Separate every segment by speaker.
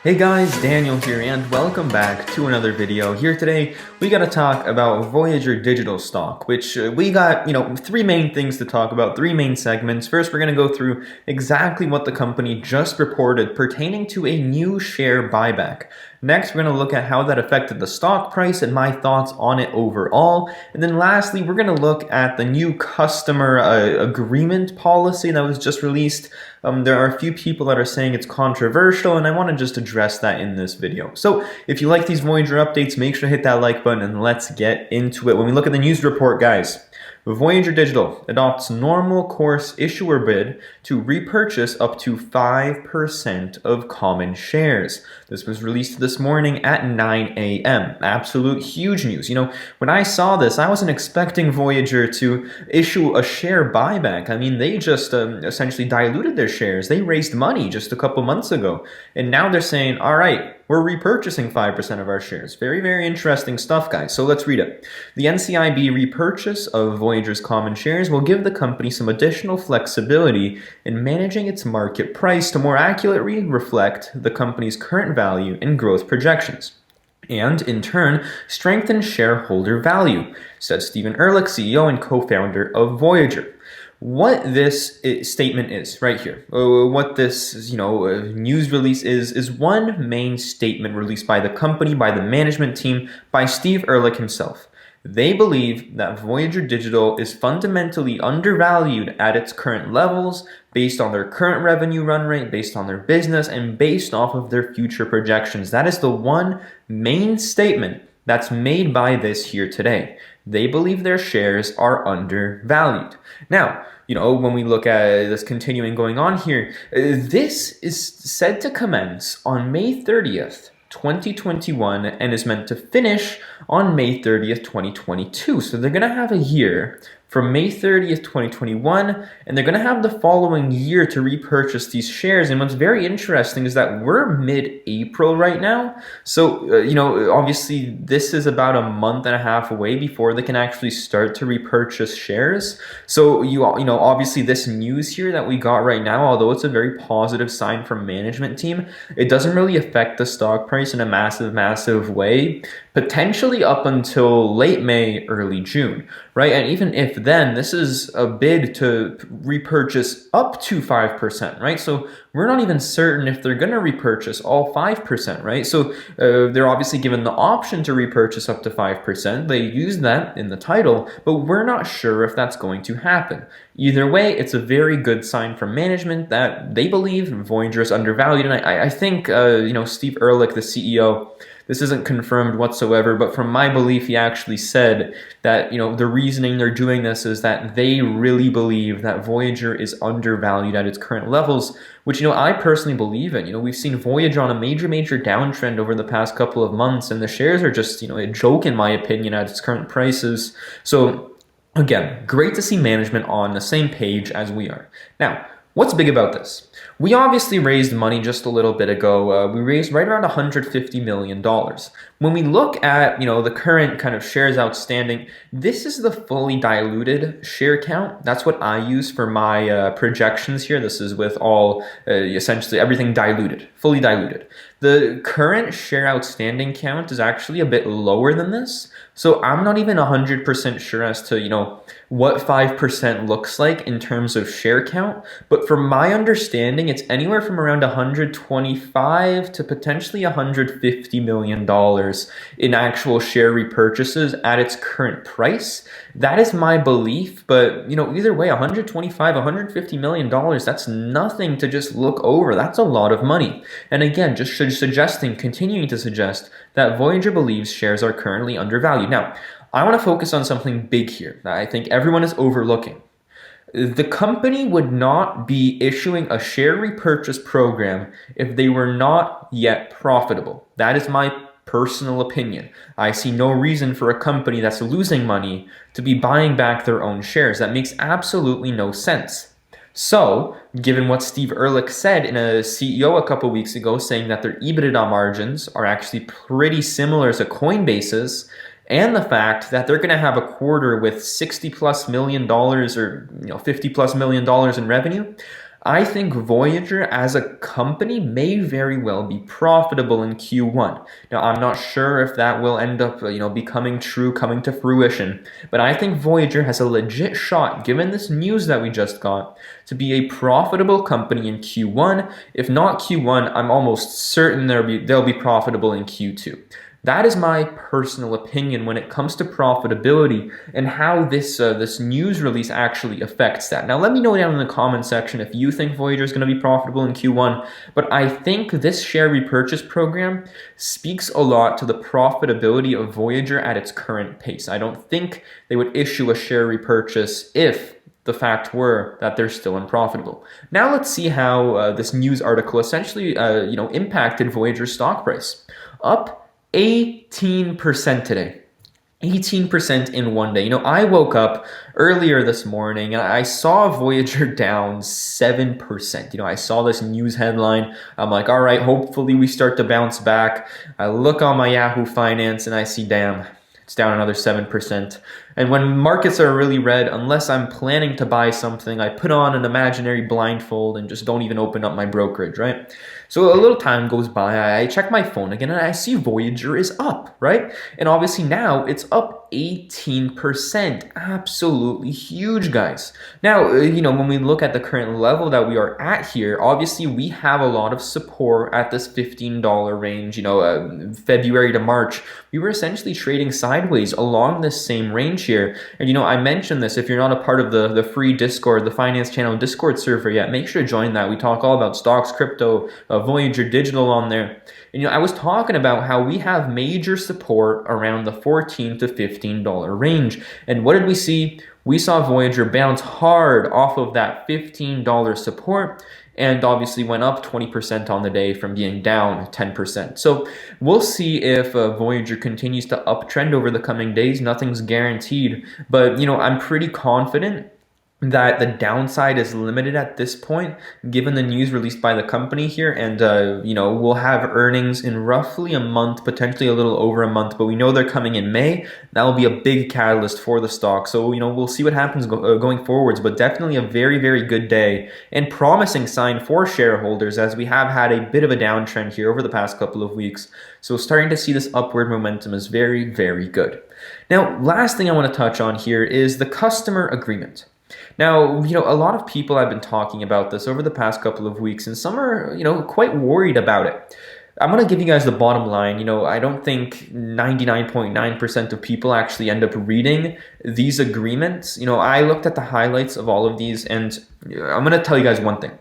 Speaker 1: Hey guys, Daniel here, and welcome back to another video. Here today, we gotta talk about Voyager digital stock, which we got, three main things to talk about, three main segments. First, we're gonna go through exactly what the company just reported pertaining to a new share buyback. Next, we're going to look at how that affected the stock price and my thoughts on it overall. And then lastly, we're going to look at the new customer agreement policy that was just released. There are a few people that are saying it's controversial, and I want to just address that in this video. So if you like these Voyager updates, make sure to hit that like button and let's get into it. When we look at the news report, guys, Voyager Digital adopts normal course issuer bid to repurchase up to 5% of common shares. This was released this morning at 9 a.m. Absolute huge news. When I saw this, I wasn't expecting Voyager to issue a share buyback. I mean, they just essentially diluted their shares. They raised money just a couple months ago. And now they're saying, all right, we're repurchasing 5% of our shares. Very, very interesting stuff, guys. So let's read it. The NCIB repurchase of Voyager's common shares will give the company some additional flexibility in managing its market price to more accurately reflect the company's current value and growth projections, and in turn strengthen shareholder value, said Stephen Ehrlich, CEO and co-founder of Voyager. What this statement is right here, what this news release is one main statement released by the company, by the management team, by Steve Ehrlich himself. They believe that Voyager Digital is fundamentally undervalued at its current levels based on their current revenue run rate, based on their business, and based off of their future projections. That is the one main statement that's made by this here today. They believe their shares are undervalued. Now, when we look at this continuing going on here, this is said to commence on May 30th, 2021 and is meant to finish on May 30th, 2022. So they're going to have a year from May 30th, 2021, and they're going to have the following year to repurchase these shares. And what's very interesting is that we're mid-April right now. So, obviously this is about a month and a half away before they can actually start to repurchase shares. So, obviously this news here that we got right now, although it's a very positive sign from management team, it doesn't really affect the stock price in a massive way, potentially up until late May, early June, right? And even if then, this is a bid to repurchase up to 5%, right? So we're not even certain if they're going to repurchase all 5%, right? So they're obviously given the option to repurchase up to 5%. They use that in the title, but we're not sure if that's going to happen. Either way, it's a very good sign from management that they believe Voyager is undervalued. And I think, Steve Ehrlich, the CEO, this isn't confirmed whatsoever, but from my belief, he actually said that, the reasoning they're doing this is that they really believe that Voyager is undervalued at its current levels, which, I personally believe in. We've seen Voyager on a major downtrend over the past couple of months, and the shares are just, a joke in my opinion at its current prices. So again, great to see management on the same page as we are. Now, what's big about this? We obviously raised money just a little bit ago. We raised right around $150 million. When we look at, the current kind of shares outstanding, this is the fully diluted share count. That's what I use for my projections here. This is with all, essentially everything diluted, fully diluted. The current share outstanding count is actually a bit lower than this. So I'm not even 100% sure as to, what 5% looks like in terms of share count. But from my understanding, it's anywhere from around 125 to potentially $150 million in actual share repurchases at its current price. That is my belief. But, either way, 125, $150 million, that's nothing to just look over. That's a lot of money. And again, just continuing to suggest that Voyager believes shares are currently undervalued. Now, I want to focus on something big here that I think everyone is overlooking. The company would not be issuing a share repurchase program if they were not yet profitable. That is my personal opinion. I see no reason for a company that's losing money to be buying back their own shares. That makes absolutely no sense. So, given what Steve Ehrlich said in a CEO a couple weeks ago, saying that their EBITDA margins are actually pretty similar to Coinbase's, and the fact that they're going to have a quarter with $60+ million or $50+ million in revenue, I think Voyager as a company may very well be profitable in Q1. Now, I'm not sure if that will end up, becoming true, coming to fruition, but I think Voyager has a legit shot, given this news that we just got, to be a profitable company in Q1. If not Q1, I'm almost certain they'll be profitable in Q2. That is my personal opinion when it comes to profitability and how this news release actually affects that. Now, let me know down in the comment section if you think Voyager is going to be profitable in Q1. But I think this share repurchase program speaks a lot to the profitability of Voyager at its current pace. I don't think they would issue a share repurchase if the fact were that they're still unprofitable. Now let's see how this news article essentially impacted Voyager's stock price. Up 18% today. 18% in one day. I woke up earlier this morning and I saw Voyager down 7%. I saw this news headline. I'm like, all right, hopefully we start to bounce back. I look on my Yahoo Finance and I see, damn, it's down another 7%. And when markets are really red, unless I'm planning to buy something, I put on an imaginary blindfold and just don't even open up my brokerage, right? So a little time goes by, I check my phone again, and I see Voyager is up, right? And obviously now it's up 18%. Absolutely huge, guys. Now, when we look at the current level that we are at here, obviously we have a lot of support at this $15 range. February to March, we were essentially trading sideways along this same range here. And I mentioned this, if you're not a part of the free Discord, the finance channel Discord server yet, make sure to join that. We talk all about stocks, crypto, Voyager Digital on there. And I was talking about how we have major support around the $14 to $15 range. And what did we see? We saw Voyager bounce hard off of that $15 support and obviously went up 20% on the day from being down 10%. So we'll see if Voyager continues to uptrend over the coming days. Nothing's guaranteed, but I'm pretty confident that the downside is limited at this point, given the news released by the company here. And, we'll have earnings in roughly a month, potentially a little over a month, but we know they're coming in May. That will be a big catalyst for the stock. So, we'll see what happens going forwards, but definitely a very, very good day and promising sign for shareholders as we have had a bit of a downtrend here over the past couple of weeks. So starting to see this upward momentum is very, very good. Now, last thing I want to touch on here is the customer agreement. Now, a lot of people have been talking about this over the past couple of weeks, and some are, quite worried about it. I'm going to give you guys the bottom line. I don't think 99.9% of people actually end up reading these agreements. I looked at the highlights of all of these, and I'm going to tell you guys one thing.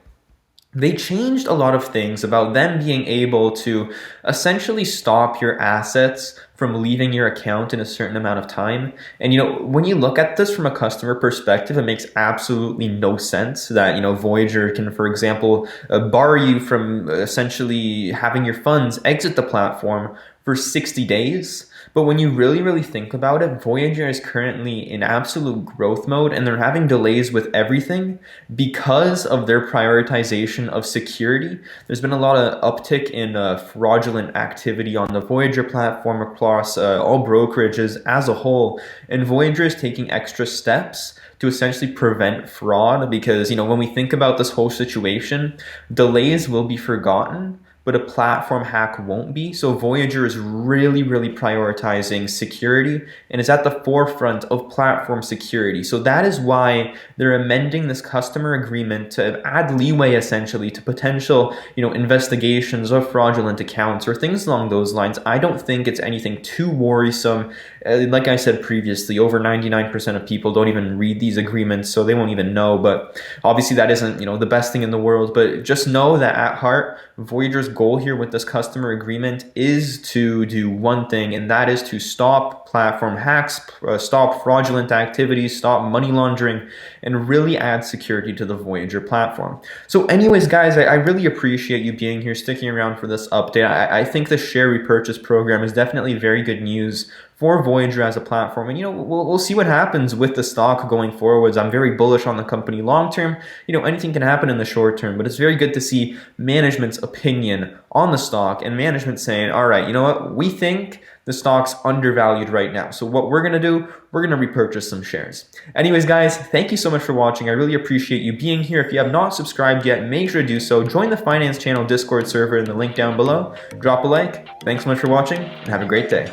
Speaker 1: They changed a lot of things about them being able to essentially stop your assets from leaving your account in a certain amount of time. And, when you look at this from a customer perspective, it makes absolutely no sense that, Voyager can, for example, bar you from essentially having your funds exit the platform for 60 days. But when you really, really think about it, Voyager is currently in absolute growth mode and they're having delays with everything because of their prioritization of security. There's been a lot of uptick in fraudulent activity on the Voyager platform across all brokerages as a whole. And Voyager is taking extra steps to essentially prevent fraud because, when we think about this whole situation, delays will be forgotten, but a platform hack won't be. So Voyager is really, really prioritizing security and is at the forefront of platform security. So that is why they're amending this customer agreement to add leeway essentially to potential, investigations of fraudulent accounts or things along those lines. I don't think it's anything too worrisome. Like I said previously, over 99% of people don't even read these agreements, so they won't even know. But obviously that isn't, the best thing in the world. But just know that at heart, Voyager's goal here with this customer agreement is to do one thing, and that is to stop platform hacks, stop fraudulent activities, stop money laundering, and really add security to the Voyager platform. So anyways, guys, I really appreciate you being here, sticking around for this update. I think the share repurchase program is definitely very good news for Voyager as a platform. And, we'll see what happens with the stock going forwards. I'm very bullish on the company long term. Anything can happen in the short term, but it's very good to see management's opinion on the stock and management saying, all right, you know what? We think the stock's undervalued right now. So what we're going to do, we're going to repurchase some shares. Anyways, guys, thank you so much for watching. I really appreciate you being here. If you have not subscribed yet, make sure to do so. Join the Finance Channel Discord server in the link down below. Drop a like. Thanks so much for watching, and have a great day.